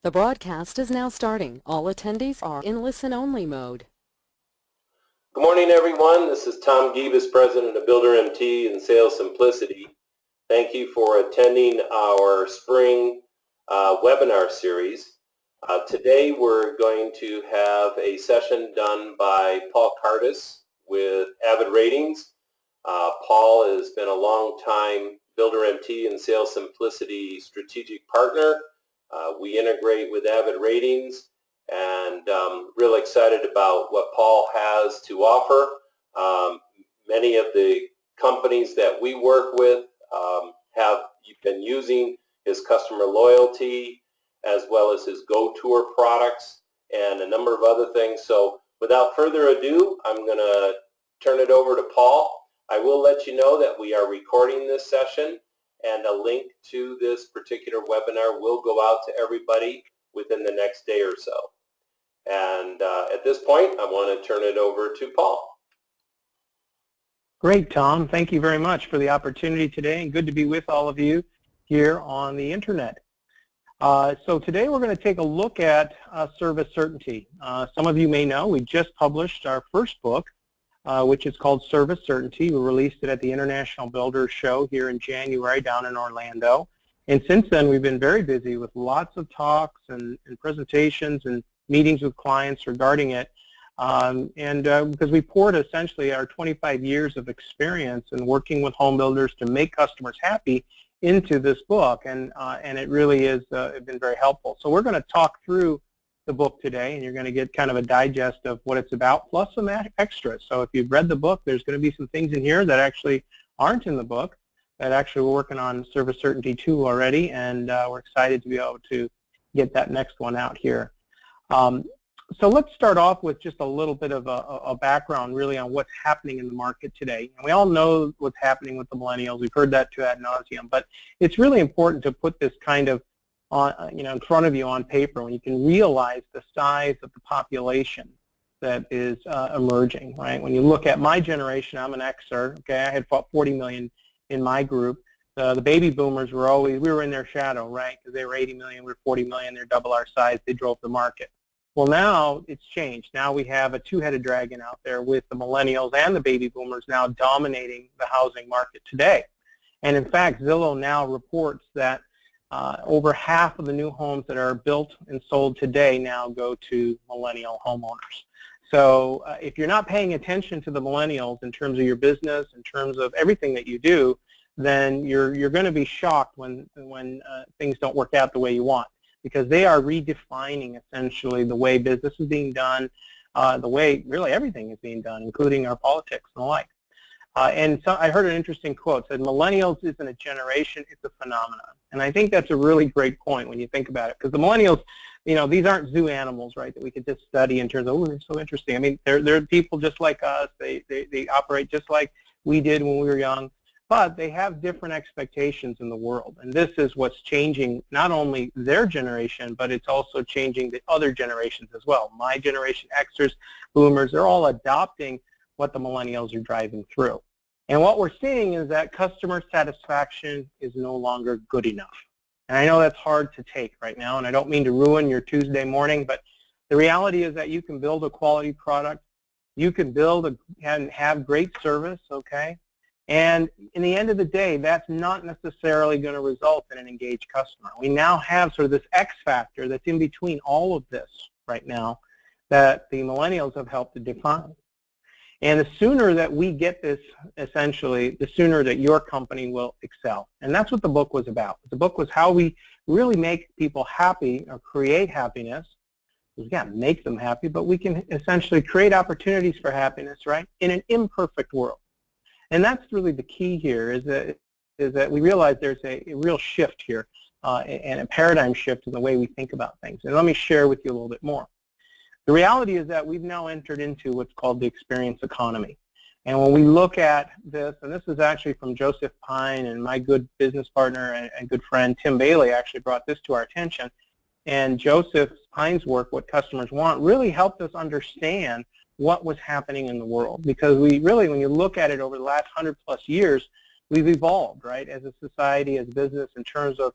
The broadcast is now starting. All attendees are in listen-only mode. Good morning, everyone. This is Tom Gibas, President of BuilderMT and Sales Simplicity. Thank you for attending our spring webinar series. Today we're going to have a session done by Paul Cardis with Avid Ratings. Paul has been a long time BuilderMT and Sales Simplicity strategic partner. We integrate with Avid Ratings, and real excited about what Paul has to offer. Many of the companies that we work with have been using his customer loyalty as well as his Go Tour products and a number of other things. So without further ado, I'm going to turn it over to Paul. I will let you know that we are recording this session, and a link to this particular webinar will go out to everybody within the next day or so. And at this point, I want to turn it over to Paul. Great, Tom. Thank you very much for the opportunity today, and good to be with all of you here on the internet. So today we're going to take a look at service certainty. Some of you may know we just published our first book, which is called Service Certainty. We released it at the International Builders Show here in January down in Orlando. And since then, we've been very busy with lots of talks and presentations and meetings with clients regarding it. Because we poured essentially our 25 years of experience in working with home builders to make customers happy into this book, and it really has been very helpful. So we're going to talk through the book today, and you're going to get kind of a digest of what it's about, plus some extras. So if you've read the book, there's going to be some things in here that actually aren't in the book, that actually we're working on Service Certainty 2 already, and we're excited to be able to get that next one out here. So let's start off with just a little bit of a background really on what's happening in the market today. And we all know what's happening with the millennials. We've heard that to ad nauseum, but it's really important to put this kind of in front of you on paper when you can realize the size of the population that is emerging, right? When you look at my generation, I'm an Xer, okay? I had 40 million in my group. The baby boomers we were in their shadow, right? Because they were 80 million, we were 40 million, they're double our size, they drove the market. Well, now it's changed. Now we have a two-headed dragon out there with the millennials and the baby boomers now dominating the housing market today. And in fact, Zillow now reports that over half of the new homes that are built and sold today now go to millennial homeowners. So if you're not paying attention to the millennials in terms of your business, in terms of everything that you do, then you're going to be shocked when things don't work out the way you want, because they are redefining essentially the way business is being done, the way really everything is being done, including our politics and the like. And so I heard an interesting quote, said millennials isn't a generation, it's a phenomenon. And I think that's a really great point when you think about it, because the millennials, these aren't zoo animals, right, that we could just study in terms of, oh, they're so interesting. I mean, they're people just like us. They operate just like we did when we were young, but they have different expectations in the world. And this is what's changing not only their generation, but it's also changing the other generations as well. My generation, Xers, Boomers, they're all adopting what the millennials are driving through. And what we're seeing is that customer satisfaction is no longer good enough. And I know that's hard to take right now, and I don't mean to ruin your Tuesday morning, but the reality is that you can build a quality product, you can build and have great service, okay? And in the end of the day, that's not necessarily going to result in an engaged customer. We now have sort of this X factor that's in between all of this right now that the millennials have helped to define. And the sooner that we get this, essentially, the sooner that your company will excel. And that's what the book was about. The book was how we really make people happy or create happiness. We can't make them happy, but we can essentially create opportunities for happiness, right, in an imperfect world. And that's really the key here, is that we realize there's a real shift here and a paradigm shift in the way we think about things. And let me share with you a little bit more. The reality is that we've now entered into what's called the experience economy. And when we look at this, and this is actually from Joseph Pine, and my good business partner and good friend Tim Bailey actually brought this to our attention. And Joseph Pine's work, What Customers Want, really helped us understand what was happening in the world. Because we really, when you look at it over the last 100+ years, we've evolved, right, as a society, as business, in terms of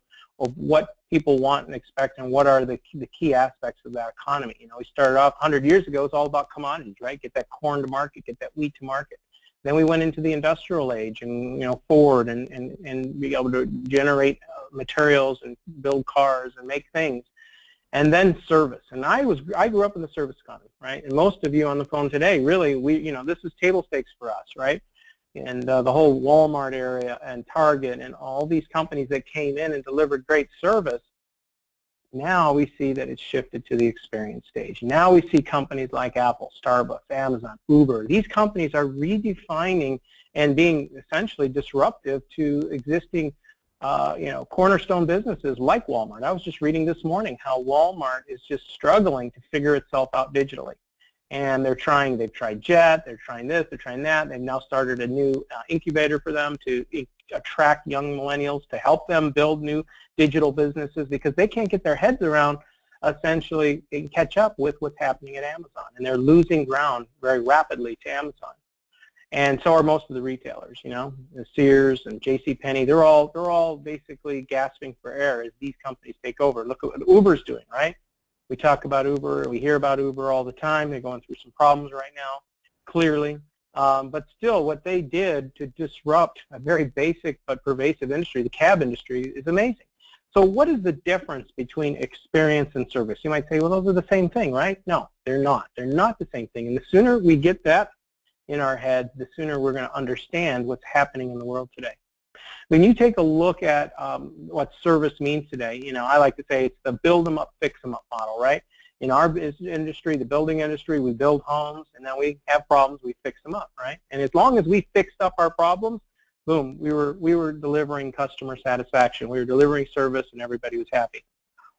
what people want and expect and what are the key aspects of that economy. You know, we started off 100 years ago, it's all about commodities, right? Get that corn to market, get that wheat to market. Then we went into the industrial age and, you know, Ford and be able to generate materials and build cars and make things. And then service. And I grew up in the service economy, right? And most of you on the phone today, really, you know, this is table stakes for us, right? And the whole Walmart area and Target and all these companies that came in and delivered great service, now we see that it's shifted to the experience stage. Now we see companies like Apple, Starbucks, Amazon, Uber. These companies are redefining and being essentially disruptive to existing you know, cornerstone businesses like Walmart. I was just reading this morning how Walmart is just struggling to figure itself out digitally. And they've tried Jet, they're trying this, they're trying that. They've now started a new incubator for them to attract young millennials, to help them build new digital businesses, because they can't get their heads around essentially and catch up with what's happening at Amazon. And they're losing ground very rapidly to Amazon. And so are most of the retailers, you know, Sears and JCPenney. They're all basically gasping for air as these companies take over. Look at what Uber's doing, right? We talk about Uber, we hear about Uber all the time. They're going through some problems right now, clearly. But still, what they did to disrupt a very basic but pervasive industry, the cab industry, is amazing. So what is the difference between experience and service? You might say, well, those are the same thing, right? No, they're not. They're not the same thing. And the sooner we get that in our heads, the sooner we're going to understand what's happening in the world today. When you take a look at what service means today, you know, I like to say it's the build them up, fix them up model, right? In our industry, the building industry, we build homes, and then we have problems, we fix them up, right? And as long as we fixed up our problems, boom, we were delivering customer satisfaction, we were delivering service, and everybody was happy.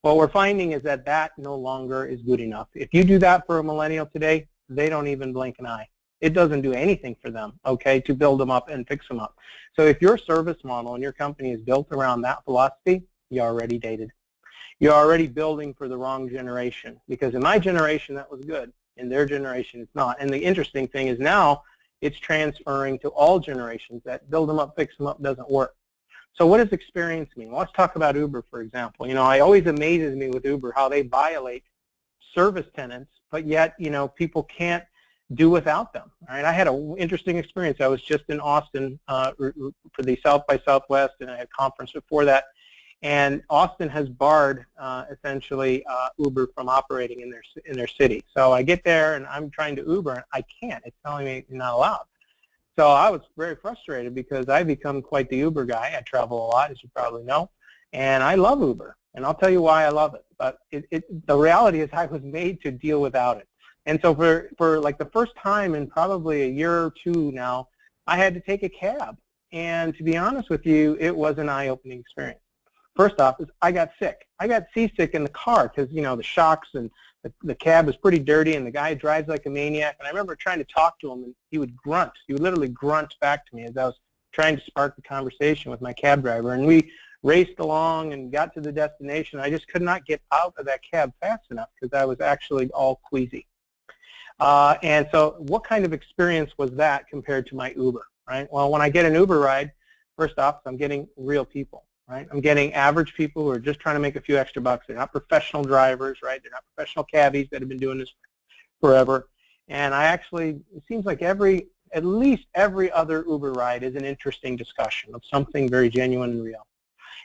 What we're finding is that that no longer is good enough. If you do that for a millennial today, they don't even blink an eye. It doesn't do anything for them, okay, to build them up and fix them up. So if your service model and your company is built around that philosophy, you're already dated. You're already building for the wrong generation, because in my generation that was good, in their generation it's not. And the interesting thing is now it's transferring to all generations that build them up, fix them up doesn't work. So what does experience mean? Well, let's talk about Uber, for example. You know, it always amazes me with Uber how they violate service tenants, but yet, you know, people can't do without them. All right, I had an interesting experience. I was just in Austin for the South by Southwest, and I had a conference before that. And Austin has barred essentially Uber from operating in their city. So I get there and I'm trying to Uber and I can't. It's telling me you're not allowed. So I was very frustrated because I've become quite the Uber guy. I travel a lot, as you probably know, and I love Uber. And I'll tell you why I love it. But the reality is I was made to deal without it. And so for like the first time in probably a year or two now, I had to take a cab. And to be honest with you, it was an eye-opening experience. First off, is I got sick. I got seasick in the car because, you know, the shocks and the cab was pretty dirty and the guy drives like a maniac. And I remember trying to talk to him and he would grunt. He would literally grunt back to me as I was trying to spark the conversation with my cab driver. And we raced along and got to the destination. I just could not get out of that cab fast enough because I was actually all queasy. And so what kind of experience was that compared to my Uber, right? Well, when I get an Uber ride, first off, I'm getting real people, right? I'm getting average people who are just trying to make a few extra bucks. They're not professional drivers, right? They're not professional cabbies that have been doing this forever. And I actually, it seems like at least every other Uber ride is an interesting discussion of something very genuine and real.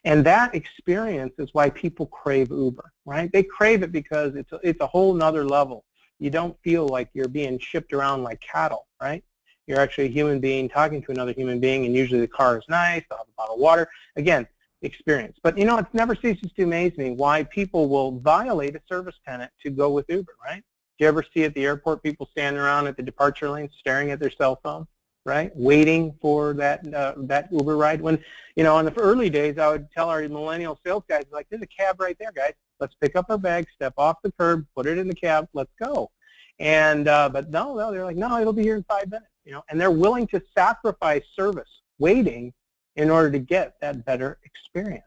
And that experience is why people crave Uber, right? They crave it because it's a whole nother level. You don't feel like you're being shipped around like cattle, right? You're actually a human being talking to another human being, and usually the car is nice, they'll have a bottle of water. Again, experience. But, you know, it never ceases to amaze me why people will violate a service tenant to go with Uber, right? Do you ever see at the airport people standing around at the departure lane staring at their cell phone, right, waiting for that Uber ride? When, you know, in the early days, I would tell our millennial sales guys, like, there's a cab right there, guys. Let's pick up our bags, step off the curb, put it in the cab, let's go. And but no, they're like, no, it'll be here in 5 minutes, you know. And they're willing to sacrifice service, waiting, in order to get that better experience.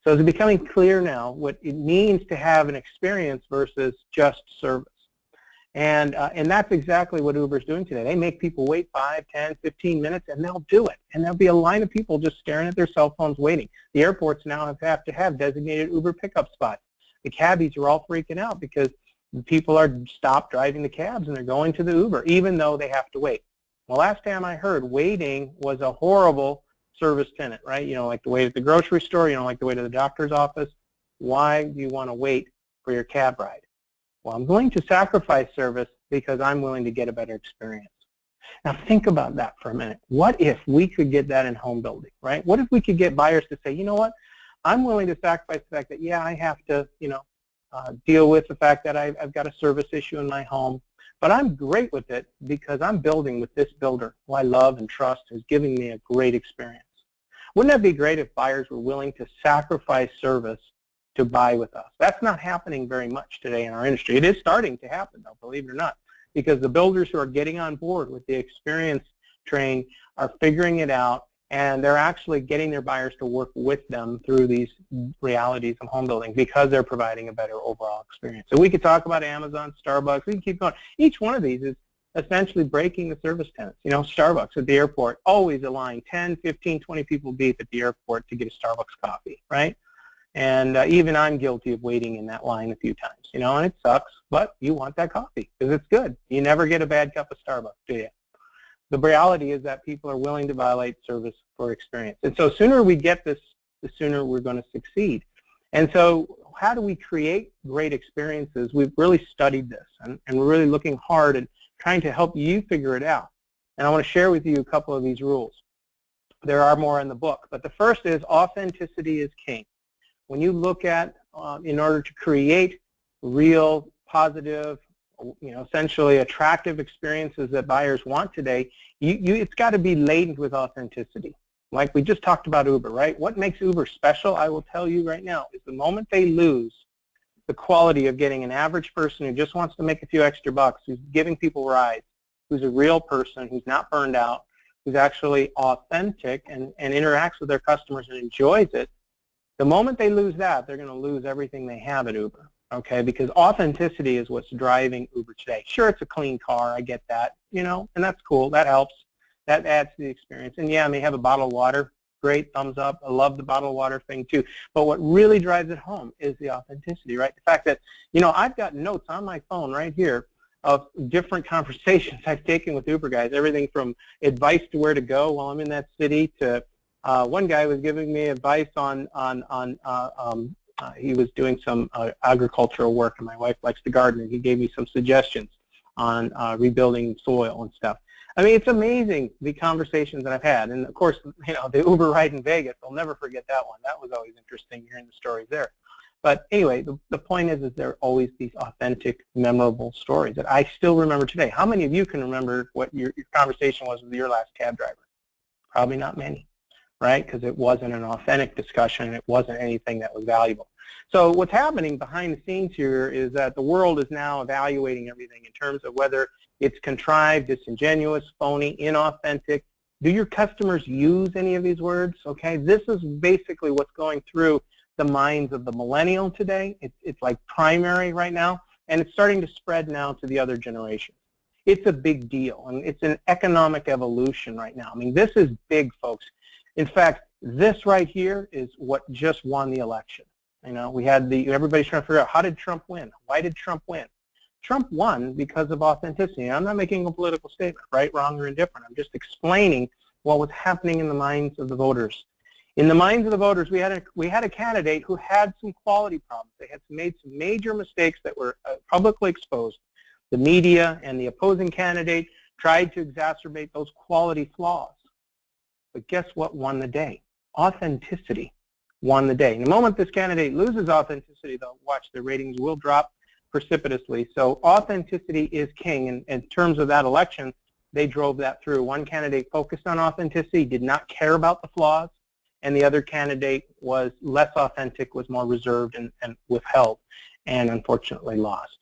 So it's becoming clear now what it means to have an experience versus just service. And that's exactly what Uber's doing today. They make people wait 5, 10, 15 minutes, and they'll do it. And there'll be a line of people just staring at their cell phones waiting. The airports now have to have designated Uber pickup spots. The cabbies are all freaking out because people are stopped driving the cabs and they're going to the Uber, even though they have to wait. Well, last time I heard, waiting was a horrible service tenet, right? You know, like the wait at the grocery store, you know, like the wait at the doctor's office. Why do you want to wait for your cab ride? Well, I'm willing to sacrifice service because I'm willing to get a better experience. Now think about that for a minute. What if we could get that in home building, right? What if we could get buyers to say, you know what, I'm willing to sacrifice the fact that, yeah, I have to, you know, deal with the fact that I've got a service issue in my home, but I'm great with it because I'm building with this builder who I love and trust, who's giving me a great experience. Wouldn't that be great if buyers were willing to sacrifice service to buy with us? That's not happening very much today in our industry. It is starting to happen, though, believe it or not, because the builders who are getting on board with the experience train are figuring it out, and they're actually getting their buyers to work with them through these realities of home building because they're providing a better overall experience. So we could talk about Amazon, Starbucks, we can keep going. Each one of these is essentially breaking the service tenets. You know, Starbucks at the airport, always a line, 10, 15, 20 people beep at the airport to get a Starbucks coffee, right? And even I'm guilty of waiting in that line a few times, you know, and it sucks, but you want that coffee because it's good. You never get a bad cup of Starbucks, do you? The reality is that people are willing to violate service for experience. And so sooner we get this, the sooner we're going to succeed. And so how do we create great experiences? We've really studied this, and we're really looking hard and trying to help you figure it out. And I want to share with you a couple of these rules. There are more in the book, but the first is authenticity is king. When you look at, in order to create real, positive, you know, essentially attractive experiences that buyers want today, it's got to be laden with authenticity. Like we just talked about Uber, right? What makes Uber special, I will tell you right now, is the moment they lose the quality of getting an average person who just wants to make a few extra bucks, who's giving people rides, who's a real person, who's not burned out, who's actually authentic and interacts with their customers and enjoys it, the moment they lose that, they're going to lose everything they have at Uber, okay? Because authenticity is what's driving Uber today. Sure, it's a clean car, I get that, you know, and that's cool, that helps. That adds to the experience. And yeah, I may have a bottle of water, great, thumbs up, I love the bottle of water thing too. But what really drives it home is the authenticity, right? The fact that, you know, I've got notes on my phone right here of different conversations I've taken with Uber guys, everything from advice to where to go while I'm in that city to one guy was giving me advice on he was doing some agricultural work, and my wife likes to garden, and he gave me some suggestions on rebuilding soil and stuff. I mean, it's amazing the conversations that I've had, and of course, you know, the Uber ride in Vegas, I'll never forget that one. That was always interesting hearing the stories there. But anyway, the point is there are always these authentic, memorable stories that I still remember today. How many of you can remember what your conversation was with your last cab driver? Probably not many, right? Because it wasn't an authentic discussion. It wasn't anything that was valuable. So what's happening behind the scenes here is that the world is now evaluating everything in terms of whether it's contrived, disingenuous, phony, inauthentic. Do your customers use any of these words? Okay, this is basically what's going through the minds of the millennial today. It's like primary right now, and it's starting to spread now to the other generations. It's a big deal, and it's an economic evolution right now. I mean, this is big, folks. In fact, this right here is what just won the election. You know, we had everybody's trying to figure out, how did Trump win? Why did Trump win? Trump won because of authenticity. I'm not making a political statement, right, wrong, or indifferent. I'm just explaining what was happening in the minds of the voters. In the minds of the voters, we had a candidate who had some quality problems. They had made some major mistakes that were publicly exposed. The media and the opposing candidate tried to exacerbate those quality flaws. But guess what won the day? Authenticity won the day. And the moment this candidate loses authenticity, though, watch, their ratings will drop precipitously. So authenticity is king. And in terms of that election, they drove that through. One candidate focused on authenticity, did not care about the flaws, and the other candidate was less authentic, was more reserved and withheld, and unfortunately lost.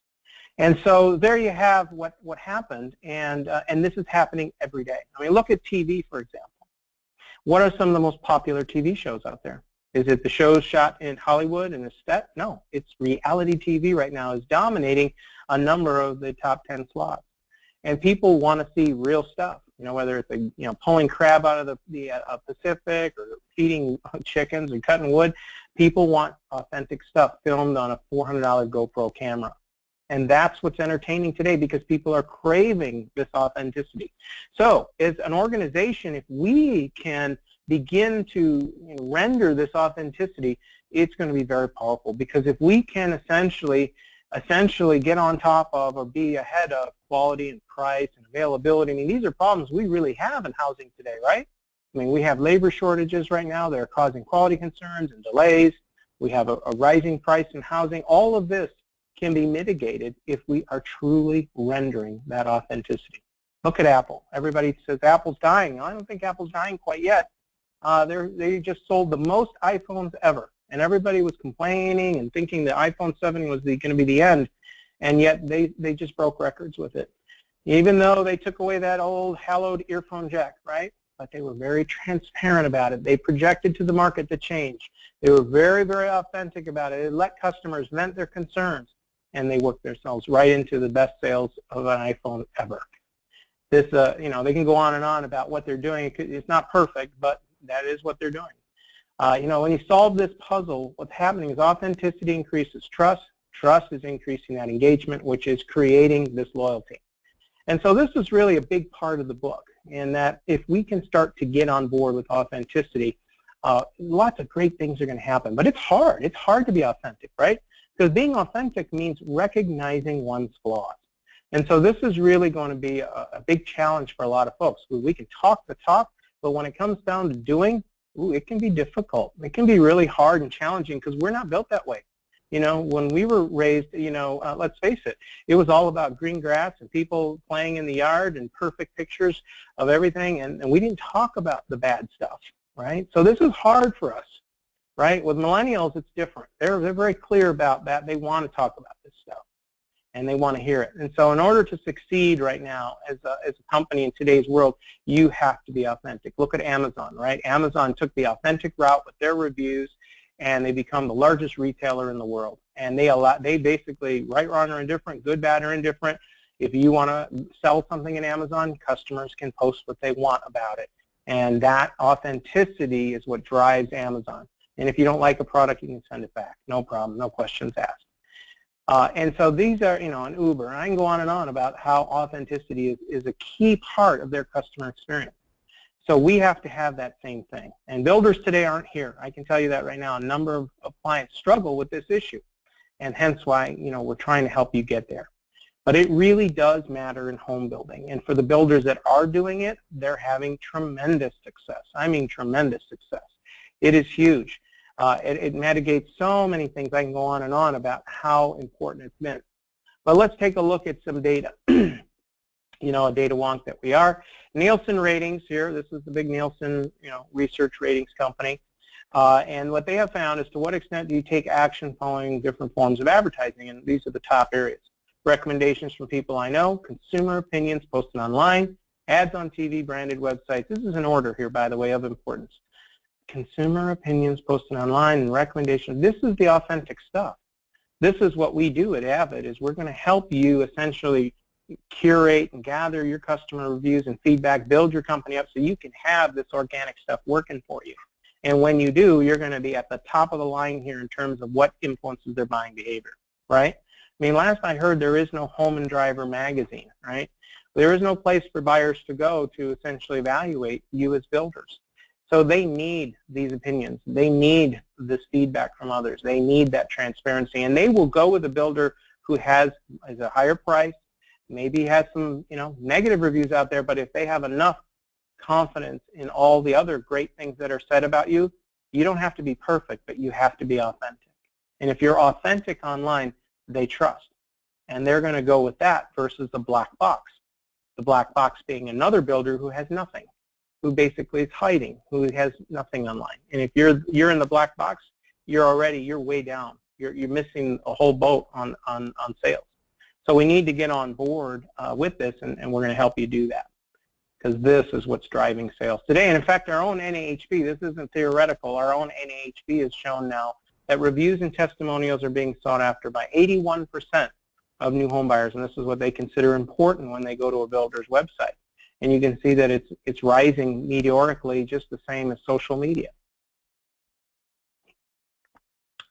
And so there you have what happened, and this is happening every day. I mean, look at TV, for example. What are some of the most popular TV shows out there? Is it the shows shot in Hollywood and the set? No, it's reality TV right now is dominating a number of the top 10 slots. And people want to see real stuff, whether it's pulling crab out of the Pacific or feeding chickens or cutting wood. People want authentic stuff filmed on a $400 GoPro camera. And that's what's entertaining today because people are craving this authenticity. So as an organization, if we can begin to render this authenticity, it's going to be very powerful, because if we can essentially get on top of or be ahead of quality and price and availability. I mean, these are problems we really have in housing today, right? I mean, we have labor shortages right now that are causing quality concerns and delays. We have a rising price in housing. All of this can be mitigated if we are truly rendering that authenticity. Look at Apple. Everybody says Apple's dying. I don't think Apple's dying quite yet. They just sold the most iPhones ever, and everybody was complaining and thinking the iPhone 7 was going to be the end, and yet they just broke records with it. Even though they took away that old hallowed earphone jack, right? But they were very transparent about it. They projected to the market the change. They were very, very authentic about it. They let customers vent their concerns, and they worked themselves right into the best sales of an iPhone ever. This, they can go on and on about what they're doing. It's not perfect, but that is what they're doing. When you solve this puzzle, what's happening is authenticity increases trust. Trust is increasing that engagement, which is creating this loyalty. And so this is really a big part of the book, in that if we can start to get on board with authenticity, lots of great things are going to happen. But it's hard. It's hard to be authentic, right? Because being authentic means recognizing one's flaws. And so this is really going to be a big challenge for a lot of folks. We can talk the talk, but when it comes down to doing, it can be difficult. It can be really hard and challenging because we're not built that way. When we were raised, let's face it, it was all about green grass and people playing in the yard and perfect pictures of everything, and we didn't talk about the bad stuff, right? So this is hard for us, right? With millennials, it's different. They're very clear about that. They want to talk about this stuff, and they want to hear it. And so in order to succeed right now as a company in today's world, you have to be authentic. Look at Amazon, right? Amazon took the authentic route with their reviews, and they become the largest retailer in the world. And they basically, right, wrong, or indifferent, good, bad, or indifferent, if you want to sell something in Amazon, customers can post what they want about it. And that authenticity is what drives Amazon. And if you don't like a product, you can send it back. No problem, no questions asked. And so these are, an Uber. And I can go on and on about how authenticity is a key part of their customer experience. So we have to have that same thing. And builders today aren't here. I can tell you that right now. A number of clients struggle with this issue. And hence why, we're trying to help you get there. But it really does matter in home building. And for the builders that are doing it, they're having tremendous success. I mean tremendous success. It is huge. It mitigates so many things. I can go on and on about how important it's been. But let's take a look at some data. A data wonk that we are. Nielsen ratings here. This is the big Nielsen, research ratings company. And what they have found is to what extent do you take action following different forms of advertising? And these are the top areas. Recommendations from people I know, consumer opinions posted online, ads on TV, branded websites. This is an order here, by the way, of importance. Consumer opinions posted online and recommendations. This is the authentic stuff. This is what we do at Avid, is we're going to help you essentially curate and gather your customer reviews and feedback, build your company up so you can have this organic stuff working for you. And when you do, you're going to be at the top of the line here in terms of what influences their buying behavior, right? I mean, last I heard, there is no Home and Driver magazine, right? There is no place for buyers to go to essentially evaluate you as builders. So they need these opinions. They need this feedback from others. They need that transparency. And they will go with a builder who has a higher price, maybe has some negative reviews out there, but if they have enough confidence in all the other great things that are said about you, you don't have to be perfect, but you have to be authentic. And if you're authentic online, they trust. And they're going to go with that versus the black box. The black box being another builder who has nothing, who basically is hiding, who has nothing online. And if you're in the black box, you're way down. You're missing a whole boat on sales. So we need to get on board with this, and we're going to help you do that. because this is what's driving sales today. And in fact, our own NAHB, this isn't theoretical, our own NAHB has shown now that reviews and testimonials are being sought after by 81% of new home buyers, and this is what they consider important when they go to a builder's website. And you can see that it's rising meteorically, just the same as social media.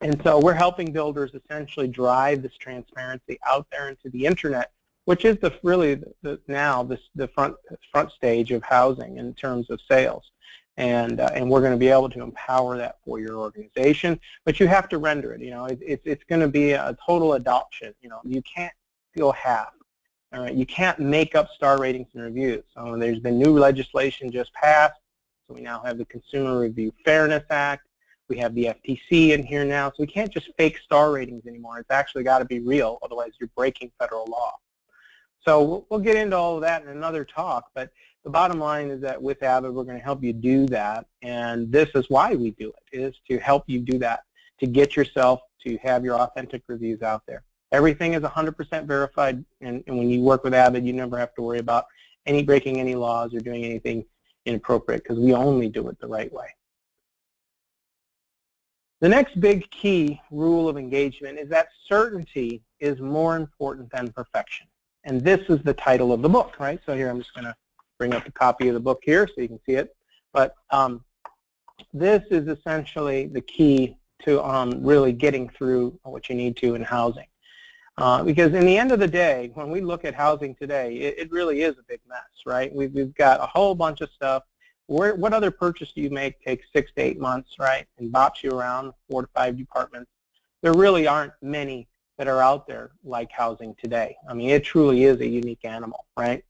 And so we're helping builders essentially drive this transparency out there into the internet, which is really the front stage of housing in terms of sales. And we're going to be able to empower that for your organization, but you have to render it. You know, it's going to be a total adoption. You know, you can't go half. All right, you can't make up star ratings and reviews. So there's been new legislation just passed. So we now have the Consumer Review Fairness Act. We have the FTC in here now. So we can't just fake star ratings anymore. It's actually got to be real, otherwise you're breaking federal law. So we'll get into all of that in another talk, but the bottom line is that with Avid, we're going to help you do that, and this is why we do it, is to help you do that, to get yourself to have your authentic reviews out there. Everything is 100% verified, and when you work with Avid, you never have to worry about breaking any laws or doing anything inappropriate, because we only do it the right way. The next big key rule of engagement is that certainty is more important than perfection. And this is the title of the book, right? So here I'm just going to bring up a copy of the book here so you can see it. But this is essentially the key to really getting through what you need to in housing. Because in the end of the day, when we look at housing today, it really is a big mess, right? We've got a whole bunch of stuff. What other purchase do you make takes 6 to 8 months, right, and bops you around 4 to 5 departments? There really aren't many that are out there like housing today. I mean, it truly is a unique animal, right?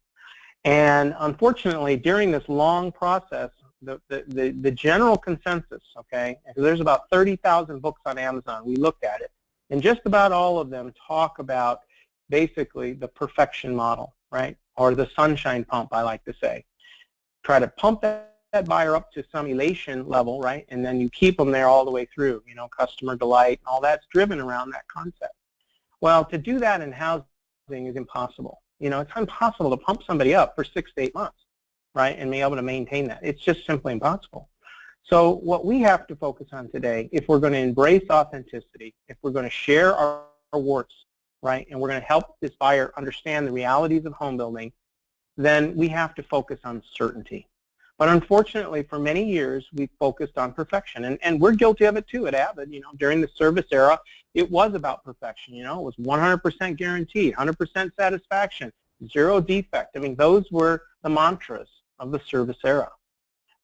And unfortunately, during this long process, the general consensus, okay, there's about 30,000 books on Amazon. We looked at it, and just about all of them talk about basically the perfection model, right, or the sunshine pump, I like to say. Try to pump that buyer up to some elation level, right, and then you keep them there all the way through, you know, customer delight, all that's driven around that concept. Well, to do that in housing is impossible. You know, it's impossible to pump somebody up for 6 to 8 months, right, and be able to maintain that. It's just simply impossible. So what we have to focus on today, if we're going to embrace authenticity, if we're going to share our warts, right, and we're going to help this buyer understand the realities of home building, then we have to focus on certainty. But unfortunately, for many years, we've focused on perfection. And we're guilty of it too at Avid. You know, during the service era, it was about perfection. You know, it was 100% guaranteed, 100% satisfaction, 0 defect. I mean, those were the mantras of the service era.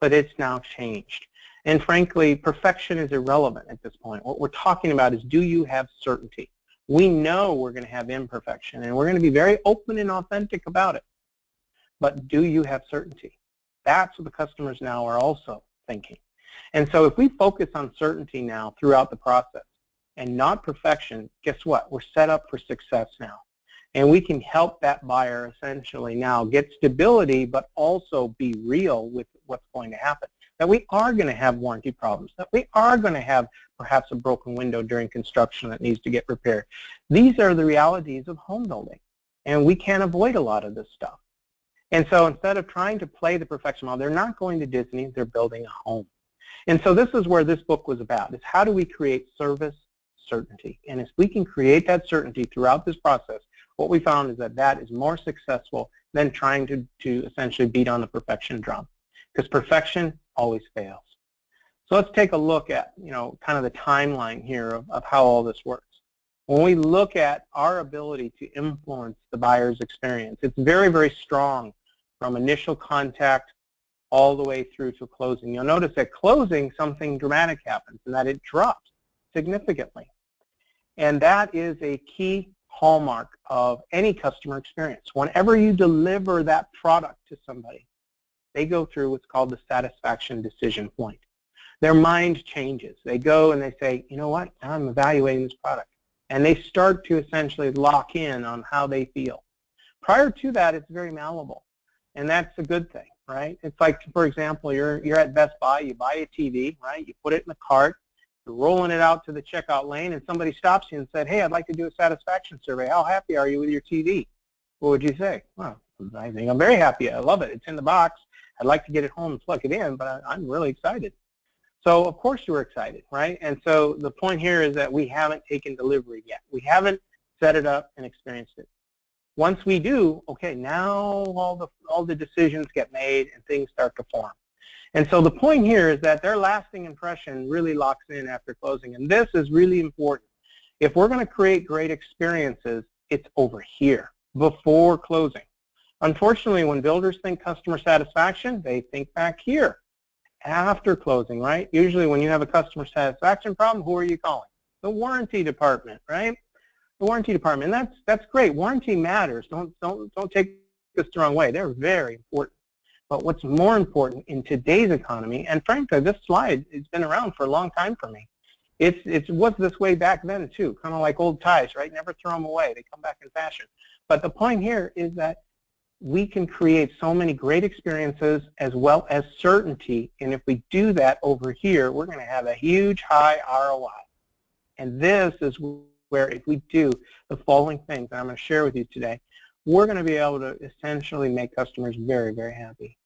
But it's now changed. And frankly, perfection is irrelevant at this point. What we're talking about is, do you have certainty? We know we're going to have imperfection, and we're going to be very open and authentic about it. But do you have certainty? That's what the customers now are also thinking. And so if we focus on certainty now throughout the process and not perfection, guess what? We're set up for success now. And we can help that buyer essentially now get stability, but also be real with what's going to happen. That we are going to have warranty problems, that we are going to have perhaps a broken window during construction that needs to get repaired. These are the realities of home building, and we can't avoid a lot of this stuff. And so instead of trying to play the perfection model, they're not going to Disney, they're building a home. And so this is where this book was about, is how do we create service certainty? And if we can create that certainty throughout this process, what we found is that that is more successful than trying to essentially beat on the perfection drum, because perfection always fails. So let's take a look at, you know, kind of the timeline here of how all this works. When we look at our ability to influence the buyer's experience, it's very, very strong from initial contact all the way through to closing. You'll notice at closing, something dramatic happens, and that it drops significantly. And that is a key hallmark of any customer experience. Whenever you deliver that product to somebody, they go through what's called the satisfaction decision point. Their mind changes. They go and they say, you know what, I'm evaluating this product. And they start to essentially lock in on how they feel. Prior to that, it's very malleable, and that's a good thing, right? It's like, for example, you're at Best Buy, you buy a TV, right? You put it in the cart, you're rolling it out to the checkout lane, and somebody stops you and said, hey, I'd like to do a satisfaction survey. How happy are you with your TV? What would you say? Well, I think I'm very happy. I love it. It's in the box. I'd like to get it home and plug it in, but I'm really excited. So of course you were excited, right? And so the point here is that we haven't taken delivery yet. We haven't set it up and experienced it. Once we do, okay, now all the decisions get made and things start to form. And so the point here is that their lasting impression really locks in after closing. And this is really important. If we're going to create great experiences, it's over here before closing. Unfortunately, when builders think customer satisfaction, they think back here after closing, right? Usually when you have a customer satisfaction problem, who are you calling? The warranty department, right? The warranty department. And that's great. Warranty matters. Don't take this the wrong way. They're very important. But what's more important in today's economy, and frankly, this slide has been around for a long time for me. It was this way back then too, kind of like old ties, right? Never throw them away. They come back in fashion. But the point here is that we can create so many great experiences as well as certainty, and if we do that over here, we're going to have a huge high ROI. And this is where if we do the following things that I'm going to share with you today, we're going to be able to essentially make customers very, very happy.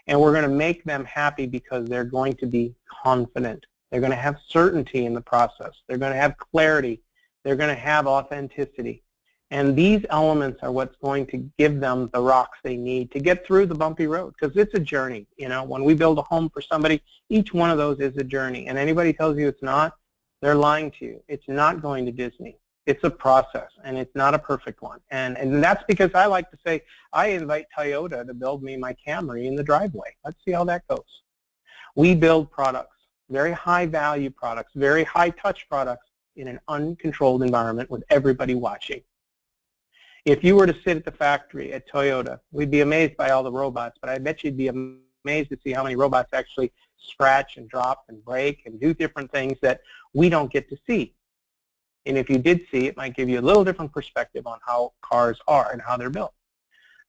And we're going to make them happy because they're going to be confident. They're going to have certainty in the process. They're going to have clarity. They're going to have authenticity. And these elements are what's going to give them the rocks they need to get through the bumpy road, because it's a journey. You know, when we build a home for somebody, each one of those is a journey. And anybody tells you it's not, they're lying to you. It's not going to Disney. It's a process, and it's not a perfect one. And that's because I like to say, I invite Toyota to build me my Camry in the driveway. Let's see how that goes. We build products, very high-value products, very high-touch products in an uncontrolled environment with everybody watching. If you were to sit at the factory at Toyota, we'd be amazed by all the robots, but I bet you'd be amazed to see how many robots actually scratch and drop and break and do different things that we don't get to see. And if you did see, it might give you a little different perspective on how cars are and how they're built.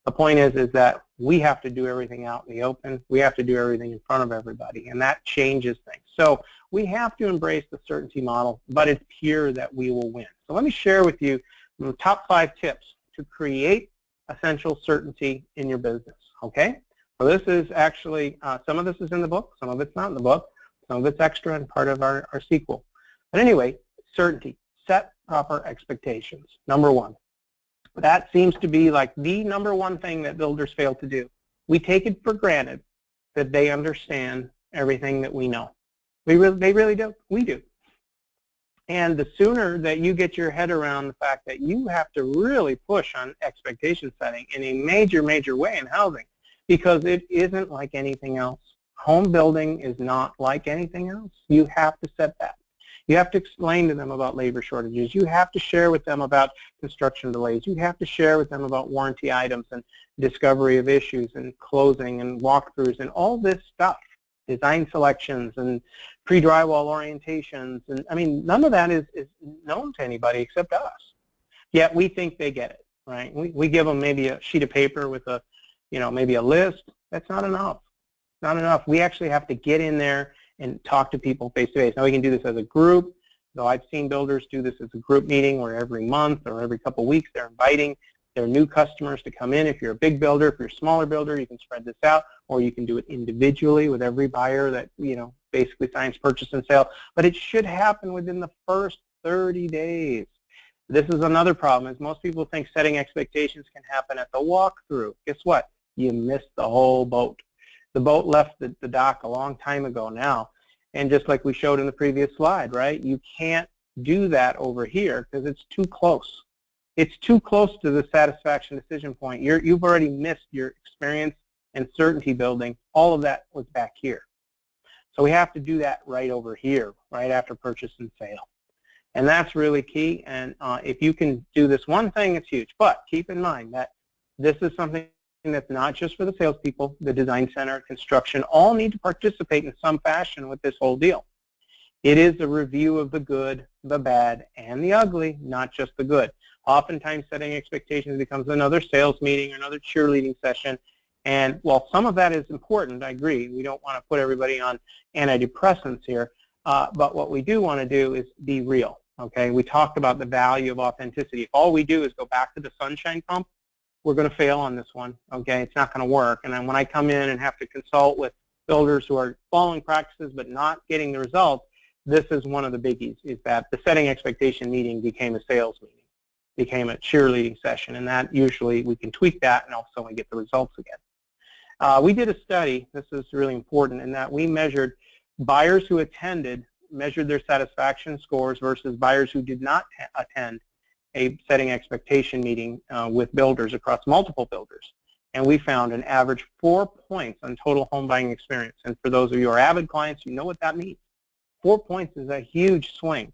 The point is that we have to do everything out in the open. We have to do everything in front of everybody, and that changes things. So we have to embrace the certainty model, but it's here that we will win. So let me share with you the top 5 tips to create essential certainty in your business, okay? So this is actually, some of this is in the book, some of it's not in the book, some of it's extra and part of our sequel. But anyway, certainty. Set proper expectations, number 1. That seems to be like the number 1 thing that builders fail to do. We take it for granted that they understand everything that we know. They really do. We do. And the sooner that you get your head around the fact that you have to really push on expectation setting in a major, major way in housing, because it isn't like anything else. Home building is not like anything else. You have to set that. You have to explain to them about labor shortages. You have to share with them about construction delays. You have to share with them about warranty items and discovery of issues and closing and walkthroughs and all this stuff, design selections and pre-drywall orientations. And I mean, none of that is known to anybody except us. Yet we think they get it, right? We give them maybe a sheet of paper with a, you know, maybe a list. That's not enough. Not enough. We actually have to get in there and talk to people face to face. Now we can do this as a group, though I've seen builders do this as a group meeting where every month or every couple of weeks they're inviting their new customers to come in. If you're a big builder, if you're a smaller builder, you can spread this out, or you can do it individually with every buyer that, you know, basically signs purchase and sale. But it should happen within the first 30 days. This is another problem, is most people think setting expectations can happen at the walkthrough. Guess what? You missed the whole boat. The boat left the dock a long time ago now, and just like we showed in the previous slide, right? You can't do that over here because it's too close. It's too close to the satisfaction decision point. You've already missed your experience and certainty building. All of that was back here. So we have to do that right over here, right after purchase and sale. And that's really key, and if you can do this one thing, it's huge. But keep in mind that this is something that's not just for the salespeople. The design center, construction, all need to participate in some fashion with this whole deal. It is a review of the good, the bad, and the ugly, not just the good. Oftentimes setting expectations becomes another sales meeting or another cheerleading session. And while some of that is important, I agree, we don't want to put everybody on antidepressants here, but what we do want to do is be real, okay? We talked about the value of authenticity. If all we do is go back to the sunshine pump, we're going to fail on this one, okay? It's not going to work. And then when I come in and have to consult with builders who are following practices but not getting the results, this is one of the biggies, is that the setting expectation meeting became a sales meeting, became a cheerleading session, and that usually we can tweak that and also we get the results again. We did a study, this is really important, in that we measured buyers who attended, measured their satisfaction scores versus buyers who did not attend a setting expectation meeting with builders across multiple builders. And we found an average 4 points on total home buying experience. And for those of you who are Avid clients, you know what that means. 4 points is a huge swing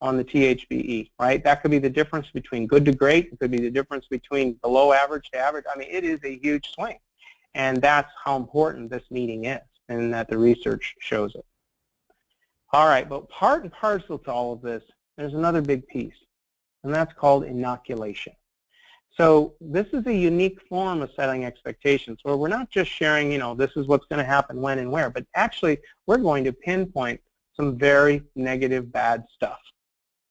on the THBE, right? That could be the difference between good to great. It could be the difference between below average to average. I mean, it is a huge swing. And that's how important this meeting is, and that the research shows it. All right, but part and parcel to all of this, there's another big piece, and that's called inoculation. So this is a unique form of setting expectations where we're not just sharing, this is what's going to happen when and where, but actually we're going to pinpoint some very negative, bad stuff.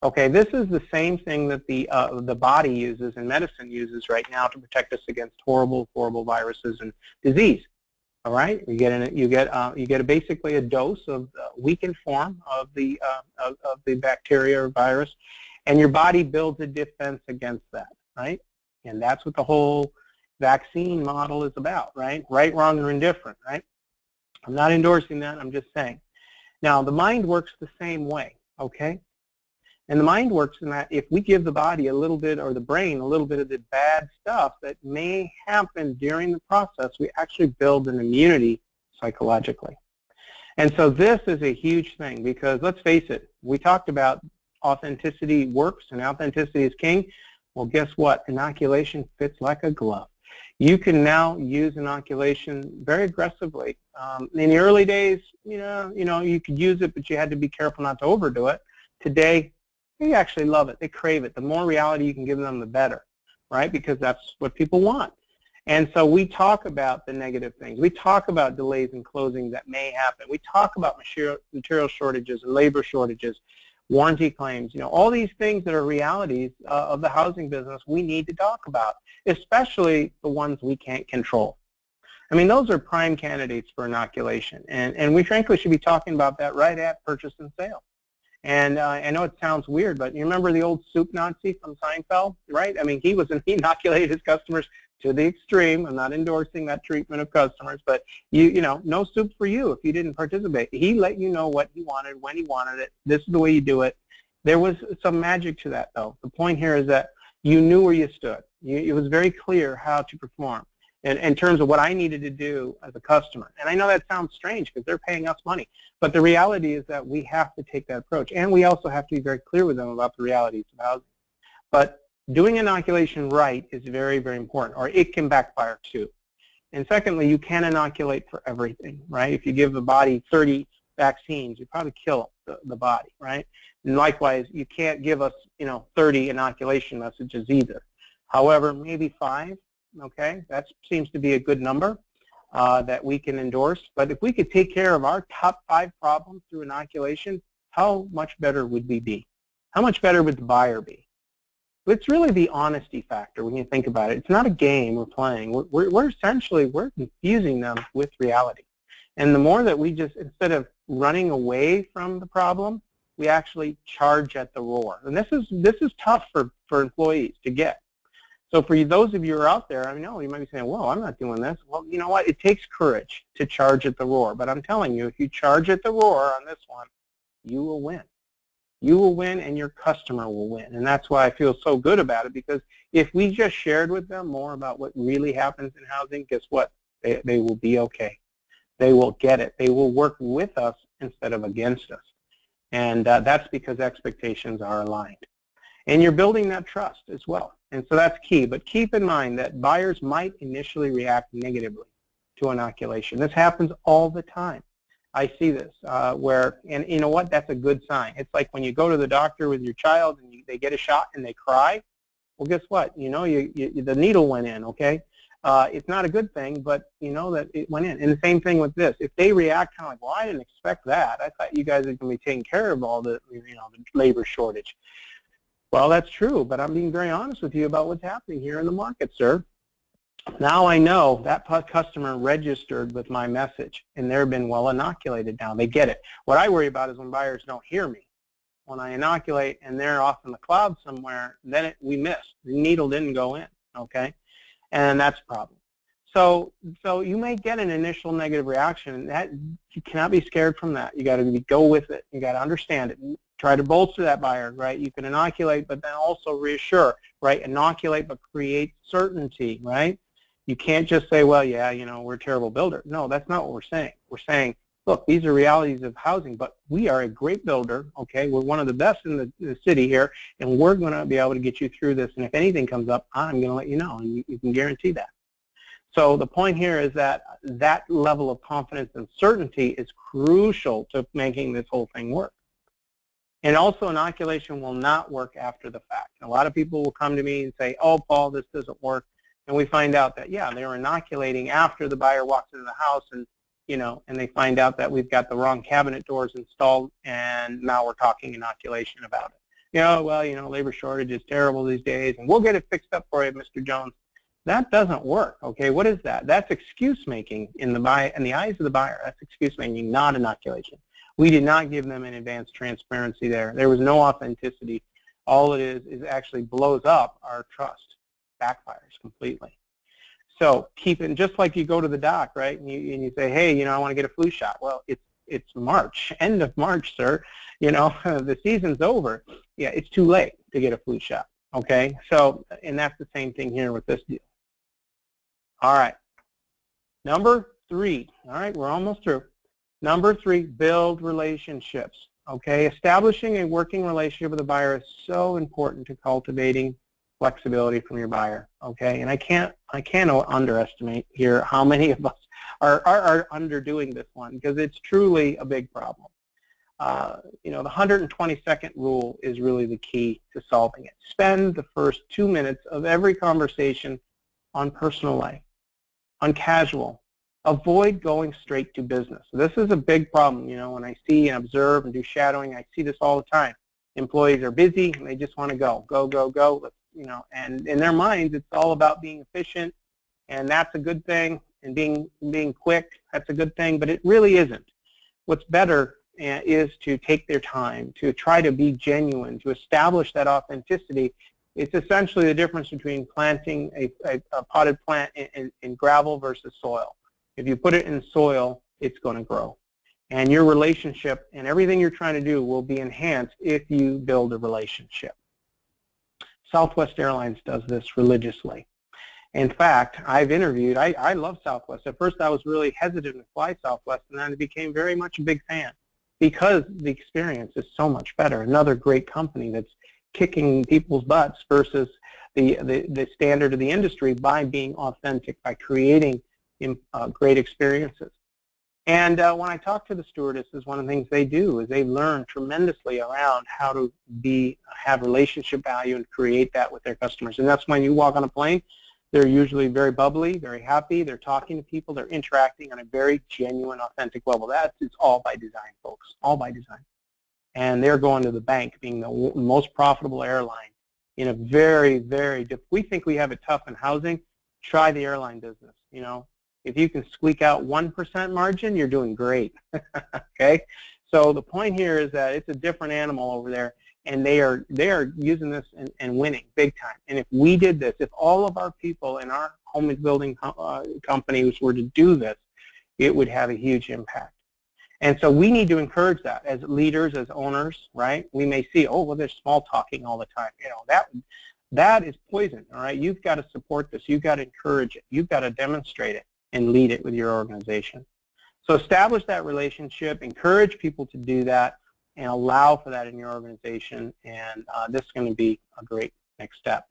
Okay, this is the same thing that the body uses and medicine uses right now to protect us against horrible, horrible viruses and disease. All right, you get basically a dose of weakened form of the bacteria or virus, and your body builds a defense against that, right? And that's what the whole vaccine model is about, right? Right, wrong, or indifferent, right? I'm not endorsing that. I'm just saying. Now, the mind works the same way, okay? And the mind works in that if we give the body a little bit, or the brain a little bit of the bad stuff that may happen during the process, we actually build an immunity psychologically. And so this is a huge thing because, let's face it, we talked about authenticity works and authenticity is king. Well, guess what? Inoculation fits like a glove. You can now use inoculation very aggressively. In the early days, you could use it, but you had to be careful not to overdo it. Today, they actually love it. They crave it. The more reality you can give them, the better, right? Because that's what people want. And so we talk about the negative things. We talk about delays in closing that may happen. We talk about material shortages and labor shortages, warranty claims, all these things that are realities of the housing business we need to talk about, especially the ones we can't control. I mean, those are prime candidates for inoculation. And we frankly should be talking about that right at purchase and sale. And I know it sounds weird, but you remember the old soup Nazi from Seinfeld, right? I mean, he inoculated his customers to the extreme. I'm not endorsing that treatment of customers, but no soup for you if you didn't participate. He let you know what he wanted, when he wanted it. This is the way you do it. There was some magic to that, though. The point here is that you knew where you stood. It was very clear how to perform in terms of what I needed to do as a customer. And I know that sounds strange because they're paying us money, but the reality is that we have to take that approach, and we also have to be very clear with them about the realities of housing. But doing inoculation right is very, very important, or it can backfire too. And secondly, you can't inoculate for everything, right? If you give the body 30 vaccines, you probably kill the body, right? And likewise, you can't give us, 30 inoculation messages either. However, maybe 5, okay? That seems to be a good number that we can endorse. But if we could take care of our top 5 problems through inoculation, how much better would we be? How much better would the buyer be? It's really the honesty factor when you think about it. It's not a game we're playing. We're essentially confusing them with reality. And the more that we just, instead of running away from the problem, we actually charge at the roar. And this is tough for employees to get. So for those of you who are out there, I know you might be saying, well, I'm not doing this. Well, you know what? It takes courage to charge at the roar. But I'm telling you, if you charge at the roar on this one, you will win. You will win and your customer will win. And that's why I feel so good about it, because if we just shared with them more about what really happens in housing, guess what? They will be okay. They will get it. They will work with us instead of against us. And that's because expectations are aligned. And you're building that trust as well. And so that's key. But keep in mind that buyers might initially react negatively to inoculation. This happens all the time. I see this and you know what, that's a good sign. It's like when you go to the doctor with your child and they get a shot and they cry. Well, guess what? The needle went in, okay? It's not a good thing, but you know that it went in. And the same thing with this. If they react kind of like, well, I didn't expect that. I thought you guys were going to be taking care of all the, the labor shortage. Well, that's true, but I'm being very honest with you about what's happening here in the market, sir. Now I know that customer registered with my message, and they've been well inoculated now. They get it. What I worry about is when buyers don't hear me. When I inoculate and they're off in the cloud somewhere, then we missed. The needle didn't go in, okay? And that's a problem. So you may get an initial negative reaction, and that you cannot be scared from that. You got to go with it. You got to understand it. Try to bolster that buyer, right? You can inoculate, but then also reassure, right? Inoculate, but create certainty, right? You can't just say, well, yeah, you know, we're a terrible builder. No, that's not what we're saying. We're saying, look, these are realities of housing, but we are a great builder, okay? We're one of the best in the city here, and we're going to be able to get you through this, and if anything comes up, I'm going to let you know, and you can guarantee that. So the point here is that that level of confidence and certainty is crucial to making this whole thing work. And also, inoculation will not work after the fact. A lot of people will come to me and say, oh, Paul, this doesn't work. And we find out that, yeah, they were inoculating after the buyer walks into the house, and, you know, and they find out that we've got the wrong cabinet doors installed, and now we're talking inoculation about it. You know, well, you know, labor shortage is terrible these days, and we'll get it fixed up for you, Mr. Jones. That doesn't work, okay? What is that? That's excuse making in the eyes of the buyer. That's excuse making, not inoculation. We did not give them an advanced transparency there. There was no authenticity. All it is actually blows up our trust, backfires completely. So keep it, just like you go to the doc, right? And you say, hey, you know, I want to get a flu shot. Well, it's March, end of March, sir. You know, the season's over. Yeah, it's too late to get a flu shot, okay? So, and that's the same thing here with this deal. All right, number 3. All right, we're almost through. Number 3, build relationships. Okay, establishing a working relationship with a buyer is so important to cultivating flexibility from your buyer. Okay, and I can't underestimate here how many of us are underdoing this one, because it's truly a big problem. You know, the 120-second rule is really the key to solving it. Spend the first 2 minutes of every conversation on personal life, on casual. Avoid going straight to business. This is a big problem. You know, when I see and observe and do shadowing, I see this all the time. Employees are busy and they just want to go. Let's, you know, and in their minds, it's all about being efficient, and that's a good thing, and being quick, that's a good thing, but it really isn't. What's better is to take their time, to try to be genuine, to establish that authenticity. It's essentially the difference between planting a potted plant in gravel versus soil. If you put it in soil, it's going to grow. And your relationship and everything you're trying to do will be enhanced if you build a relationship. Southwest Airlines does this religiously. In fact, I've interviewed, I love Southwest. At first I was really hesitant to fly Southwest, and then I became very much a big fan because the experience is so much better. Another great company that's kicking people's butts versus the standard of the industry by being authentic, by creating great experiences. And when I talk to the stewardesses, one of the things they do is they learn tremendously around how to have relationship value and create that with their customers. And that's when you walk on a plane, they're usually very bubbly, very happy, they're talking to people, they're interacting on a very genuine, authentic level. It's all by design, folks, all by design. And they're going to the bank, being the most profitable airline in a very, very we think we have it tough in housing. Try the airline business, you know. If you can squeak out 1% margin, you're doing great, okay? So the point here is that it's a different animal over there, and they are using this and winning big time. And if we did this, if all of our people in our home building companies were to do this, it would have a huge impact. And so we need to encourage that as leaders, as owners, right? We may see, oh, well, they're small talking all the time. You know, that is poison, all right? You've got to support this. You've got to encourage it. You've got to demonstrate it and lead it with your organization. So establish that relationship, encourage people to do that, and allow for that in your organization, and this is going to be a great next step.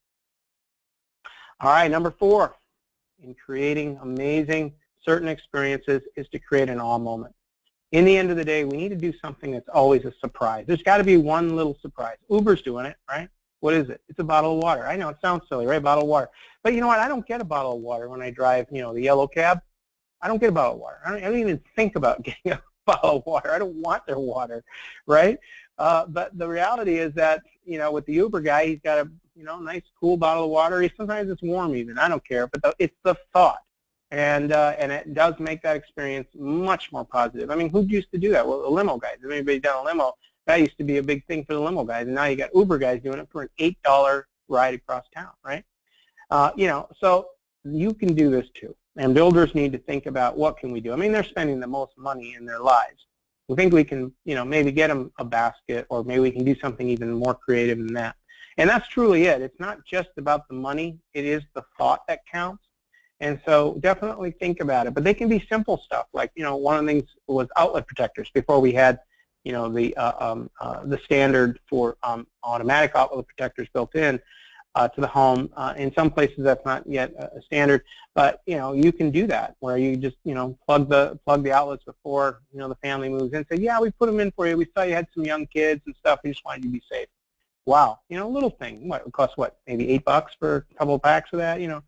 All right, number 4, in creating amazing certain experiences is to create an awe moment. In the end of the day, we need to do something that's always a surprise. There's got to be one little surprise. Uber's doing it, right? What is it? It's a bottle of water. I know it sounds silly, right? Bottle of water. But you know what? I don't get a bottle of water when I drive, you know, the yellow cab. I don't get a bottle of water. I don't even think about getting a bottle of water. I don't want their water, right? But the reality is that, you know, with the Uber guy, he's got you know, nice cool bottle of water. Sometimes it's warm even. I don't care, but it's the thought. And it does make that experience much more positive. I mean, who used to do that? Well, the limo guys. If anybody's done a limo, that used to be a big thing for the limo guys. And now you got Uber guys doing it for an $8 ride across town, right? You know, so you can do this too. And builders need to think about what can we do. I mean, they're spending the most money in their lives. We think we can, you know, maybe get them a basket, or maybe we can do something even more creative than that. And that's truly it. It's not just about the money. It is the thought that counts. And so definitely think about it. But they can be simple stuff like, you know, one of the things was outlet protectors before we had, you know, the standard for automatic outlet protectors built in to the home. In some places that's not yet a standard, but you know, you can do that where you just, you know, plug the outlets before, you know, the family moves in. Say, yeah, we put them in for you. We saw you had some young kids and stuff. We just wanted you to be safe. Wow, you know, a little thing. What it costs? What, maybe $8 for a couple of packs of that? You know,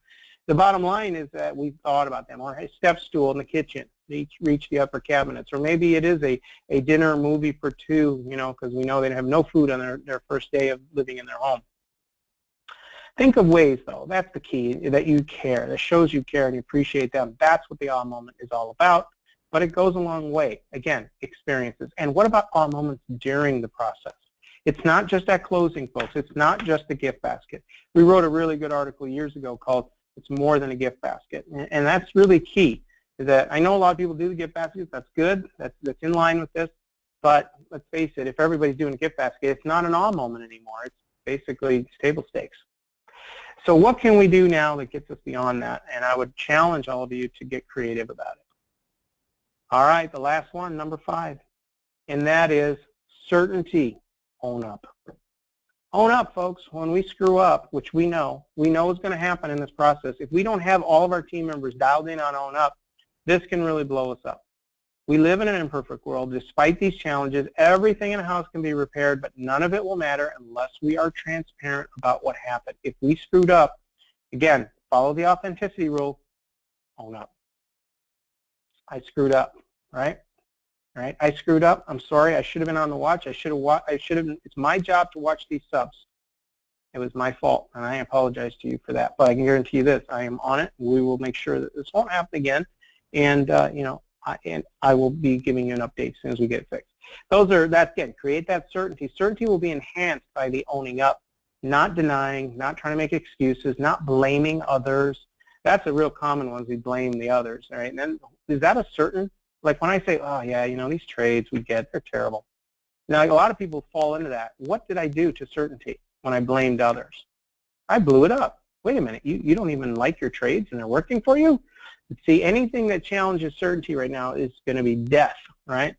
the bottom line is that we've thought about them. Or a step stool in the kitchen, reach the upper cabinets, or maybe it is a dinner movie for two. You know, because we know they have no food on their first day of living in their home. Think of ways, though. That's the key, that you care. That shows you care and you appreciate them. That's what the awe moment is all about. But it goes a long way. Again, experiences. And what about awe moments during the process? It's not just at closing, folks. It's not just a gift basket. We wrote a really good article years ago called "It's More Than a Gift Basket," and that's really key. Is that I know a lot of people do the gift baskets. That's good. That's in line with this. But let's face it, if everybody's doing a gift basket, it's not an awe moment anymore. It's basically table stakes. So what can we do now that gets us beyond that? And I would challenge all of you to get creative about it. All right, the last one, number 5, and that is certainty. Own up. Own up, folks. When we screw up, which we know is going to happen in this process, if we don't have all of our team members dialed in on own up, this can really blow us up. We live in an imperfect world. Despite these challenges, everything in a house can be repaired, but none of it will matter unless we are transparent about what happened. If we screwed up, again, follow the authenticity rule, own up. I screwed up, right? Right? I screwed up. I'm sorry. I should have been on the watch. I should have. It's my job to watch these subs. It was my fault, and I apologize to you for that. But I can guarantee you this: I am on it. We will make sure that this won't happen again. And you know, I will be giving you an update as soon as we get it fixed. That's again, create that certainty. Certainty will be enhanced by the owning up, not denying, not trying to make excuses, not blaming others. That's a real common one. We blame the others. All right, and then is that a certain? Like when I say, oh yeah, you know, these trades we get, they're terrible. Now, a lot of people fall into that. What did I do to certainty when I blamed others? I blew it up. Wait a minute, you don't even like your trades and they're working for you? See, anything that challenges certainty right now is going to be death, right?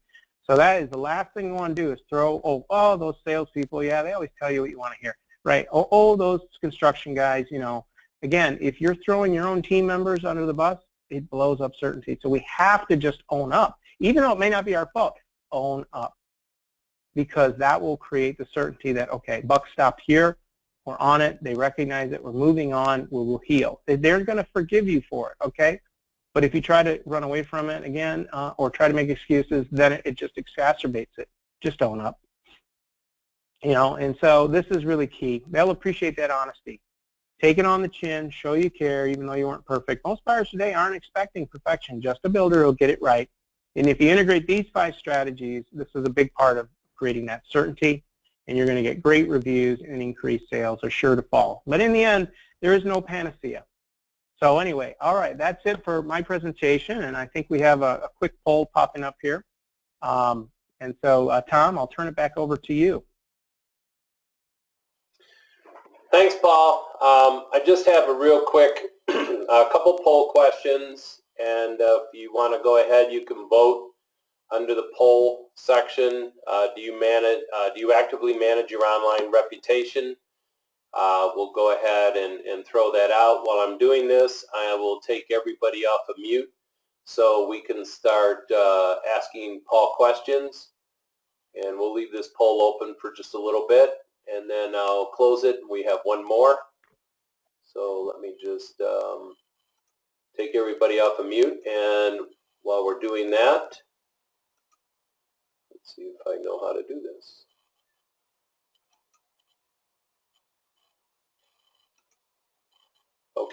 So that is the last thing you want to do is throw, oh, those salespeople, yeah, they always tell you what you want to hear, right? Oh, those construction guys, you know. Again, if you're throwing your own team members under the bus, it blows up certainty. So we have to just own up. Even though it may not be our fault, own up. Because that will create the certainty that, okay, buck stopped here, we're on it, they recognize it, we're moving on, we will heal. They're going to forgive you for it, okay? But if you try to run away from it again or try to make excuses, then it just exacerbates it. Just own up. You know, and so this is really key. They'll appreciate that honesty. Take it on the chin, show you care, even though you weren't perfect. Most buyers today aren't expecting perfection. Just a builder will get it right. And if you integrate these 5 strategies, this is a big part of creating that certainty, and you're going to get great reviews and increased sales are sure to follow. But in the end, there is no panacea. So anyway, all right, that's it for my presentation, and I think we have a quick poll popping up here. And so, Tom, I'll turn it back over to you. Thanks, Paul. I just have a real quick a couple poll questions, and if you want to go ahead, you can vote under the poll section. Do you actively manage your online reputation? We'll go ahead and throw that out. While I'm doing this, I will take everybody off of mute so we can start asking Paul questions, and we'll leave this poll open for just a little bit. And then I'll close it. We have one more. So let me just take everybody off of mute. And while we're doing that, let's see if I know how to do this.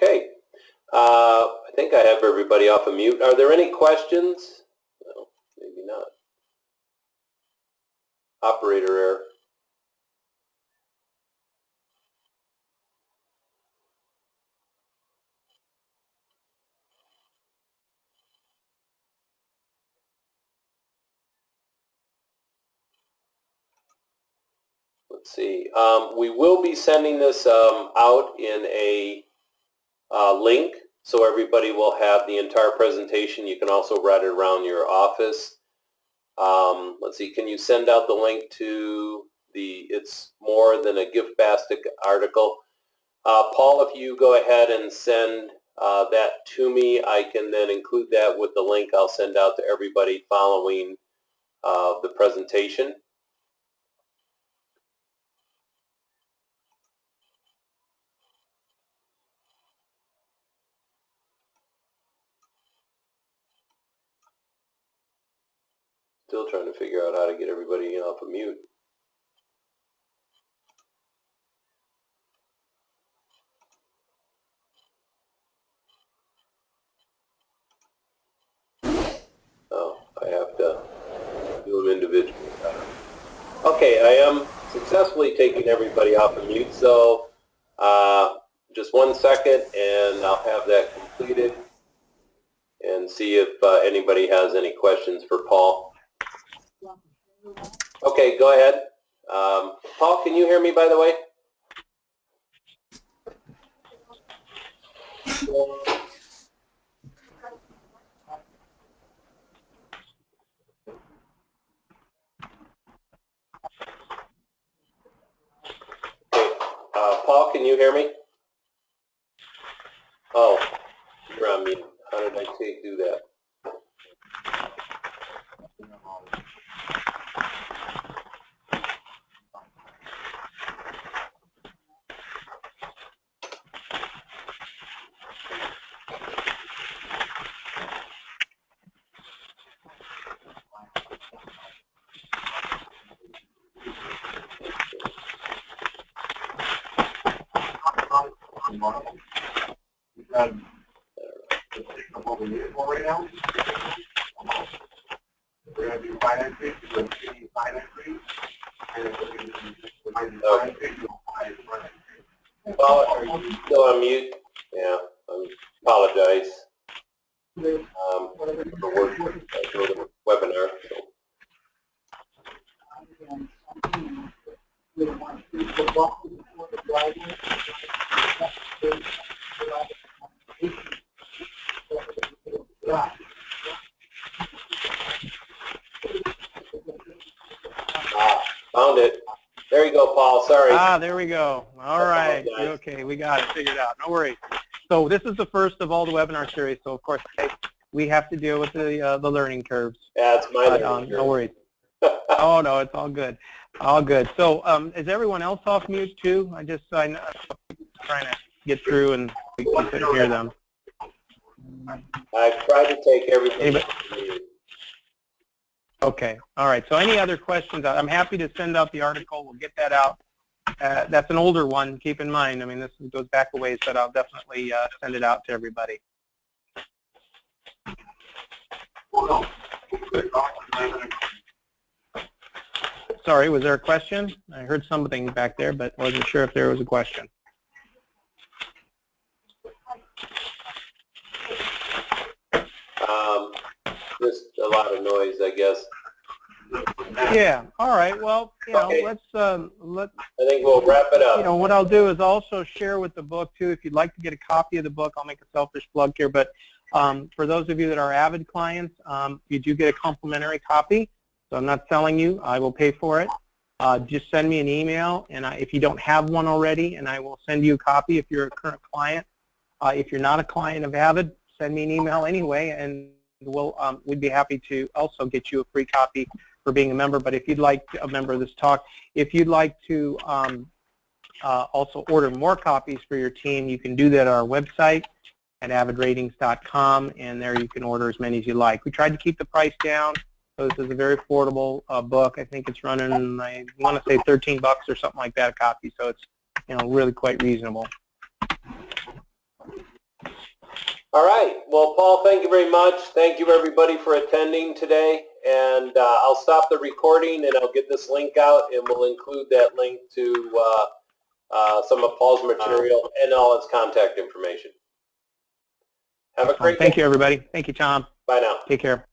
Okay. I think I have everybody off of mute. Are there any questions? No, maybe not. Operator error. Let's see. We will be sending this out in a link, so everybody will have the entire presentation. You can also write it around your office. Let's see. Can you send out the link to the It's More Than a Gift Basket article? Paul, if you go ahead and send that to me, I can then include that with the link I'll send out to everybody following the presentation. Still trying to figure out how to get everybody off of mute. Oh, I have to do them individually. Okay, I am successfully taking everybody off of mute, so just 1 second and I'll have that completed and see if anybody has any questions for Paul. Okay, go ahead. Paul, can you hear me, by the way? Okay, Paul, can you hear me? Oh, you're on mute. How did I do that? Right now, we're going to do finance fees, we're going to do finance fees, and we're going to do finance fees. Paul, are you still on mute? Yeah, I apologize. For working the webinar. Found it. There you go, Paul. Sorry. There we go. All right. Okay, we got it figured out. No worries. So this is the first of all the webinar series. So of course we have to deal with the learning curves. Yeah, it's my learning curve. No worries. Oh no, it's all good. All good. So is everyone else off mute too? I'm trying to get through and we couldn't hear them. I've tried to take everything. Okay. All right. So any other questions? I'm happy to send out the article. We'll get that out. That's an older one. Keep in mind. I mean, this goes back a ways, but I'll definitely send it out to everybody. Sorry, was there a question? I heard something back there, but wasn't sure if there was a question. Just a lot of noise, I guess. Yeah. All right. Well, Okay. let's I think we'll wrap it up. What I'll do is also share with the book too. If you'd like to get a copy of the book, I'll make a selfish plug here. But for those of you that are Avid clients, you do get a complimentary copy. So I'm not selling you. I will pay for it. Just send me an email, and if you don't have one already, and I will send you a copy if you're a current client. If you're not a client of Avid, send me an email anyway, and we'd be happy to also get you a free copy for being a member. But if you'd like a member of this talk, if you'd like to also order more copies for your team, you can do that at our website at avidratings.com, and there you can order as many as you like. We tried to keep the price down, so this is a very affordable book. I think it's running, I want to say $13 or something like that a copy, so it's really quite reasonable. All right. Well, Paul, thank you very much. Thank you, everybody, for attending today. And I'll stop the recording, and I'll get this link out, and we'll include that link to some of Paul's material and all its contact information. Have a great day. Thank you, everybody. Thank you, Tom. Bye now. Take care.